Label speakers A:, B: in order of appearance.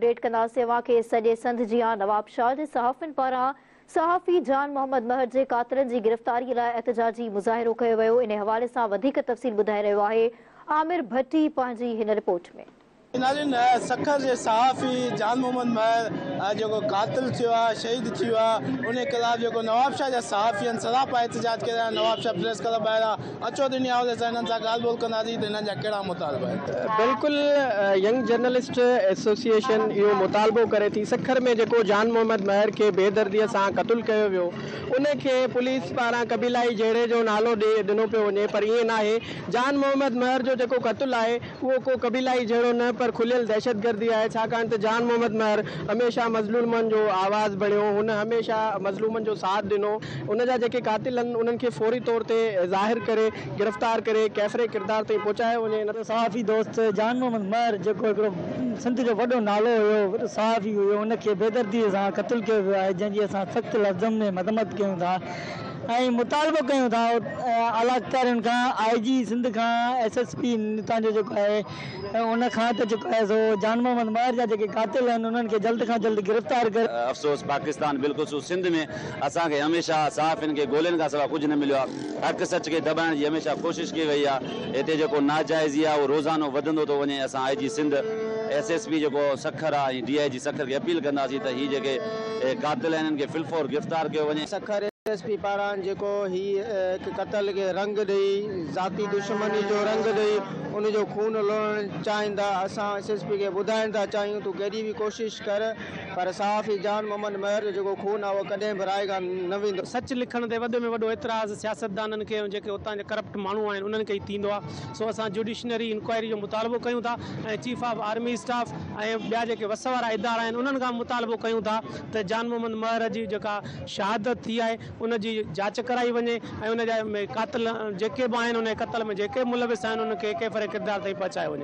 A: Update कंदासीं के सॼे संध जी नवाबशाह जे सहाफ़ियुनि पारां सहाफ़ी जान मोहम्मद महर जे कातिलनि जी गिरफ़्तारी लाइ एहतजाजी मुज़ाहिरो कयो वियो। इन हवाले सां वधीक तफ़सील ॿुधाए रहियो आहे आमिर भट्टी पंहिंजी हिन रिपोर्ट में।
B: नालिन सखर जे सहाफ़ी जान मोहम्मद महर जो कातिल थियो आहे, शहीद थियो आहे, उन ख़िलाफ़ जो नवाबशाह जा सहाफ़ी सरापा एहतजाज कया। नवाबशाह प्रेस क्लब ॿाहिरां अचो ॾिनी हवाले सां हिननि सां ॻाल्हि ॿोल कंदासीं त हिननि जा कहिड़ा मुतालबा आहिनि।
C: बिल्कुलु यंग जर्नलिस्ट एसोसिएशन इहो मुतालबो करे थी सखर में जेको जान मोहम्मद महर खे बेदर्दीअ सां क़तलु कयो वियो उनखे पुलिस पारां कबीलाई जहिड़े जो नालो ॾिनो पियो वञे, पर ईअं न आहे। जान मोहम्मद महर जो जेको क़तलु आहे उहो को कबीलाई जहिड़ो न पर खुलियल दहशतगर्दी आहे, छाकाणि त जान मोहम्मद महर हमेशह मज़लूमनि जो आवाज़ बणियो, हुन हमेशह मज़लूमनि जो साथ ॾिनो। उन जा जेके कातिल आहिनि उन्हनि खे फौरी तौर ते ज़ाहिर करे गिरफ़्तार करे कैफ़रे किरदार ताईं पहुचायो वञे।
D: न सहाफ़ी दोस्त जान मोहम्मद महर जेको हिकिड़ो सिंध जो वॾो नालो हुयो, सहाफ़ी हुयो, उनखे बेदर्दीअ सां क़तलु कयो वियो आहे, जंहिंजी असां सख़्तु लफ़्ज़नि में मज़म्मत कयूं था ऐं मुतालबो कयूं था आला अधिकारियुनि खां, IG सिंध खां, SSP हितां जो जेको आहे उन खां त जेको आहे सो जान मोहम्मद महर जा जेके कातिल आहिनि उन्हनि खे जल्द खां जल्द गिरफ़्तार करे।
E: अफ़सोस पाकिस्तान बिल्कुलु सिंध में असांखे हमेशह सहाफ़ियुनि खे ॻोल्हनि खां सवाइ कुझु न मिलियो आहे। हक़ सच खे दॿाइण जी हमेशह कोशिशि कई वई आहे। हिते जेको नाजाइज़ी आहे उहो रोज़ानो वधंदो थो वञे। असां IG सिंध, SSP जेको सखर आहे ऐं DIG सखर खे अपील कंदासीं त हीअ जेके कातिल आहिनि हिननि खे फिलफौर गिरफ़्तार कयो वञे।
C: सखर SSP पारां जेको हिकु क़तल खे रंग ॾेई, ज़ाती दुश्मनी जो रंग ॾेई उनजो खून लोहण चाहींदा, असां SSP खे ॿुधाइण था चाहियूं तूं केॾी बि कोशिशि कर, पर सहाफ़ी जान मोहम्मद महर जो जेको खून आहे उहो कॾहिं बि रायगा न वेंदो।
F: सच लिखण ते वॾे में वॾो एतिराज़ सियासतदाननि खे जेके उतां जा करप्ट माण्हू आहिनि उन्हनि खे ई थींदो आहे। सो असां जुडिशनरी इंक्वायरी जो मुतालबो कयूं था ऐं चीफ ऑफ आर्मी स्टाफ ऐं ॿिया जेके वस वारा इदारा आहिनि उन्हनि खां मुतालबो कयूं था त जान मोहम्मद महर जी जेका शहादत थी आहे उनजी जांच कराई वञे ऐं उन जा कातिल जेके बि आहिनि उन क़तल में जेके मुलविस आहिनि उनखे कैफ़रे किरदार ताईं पहुचायो वञे।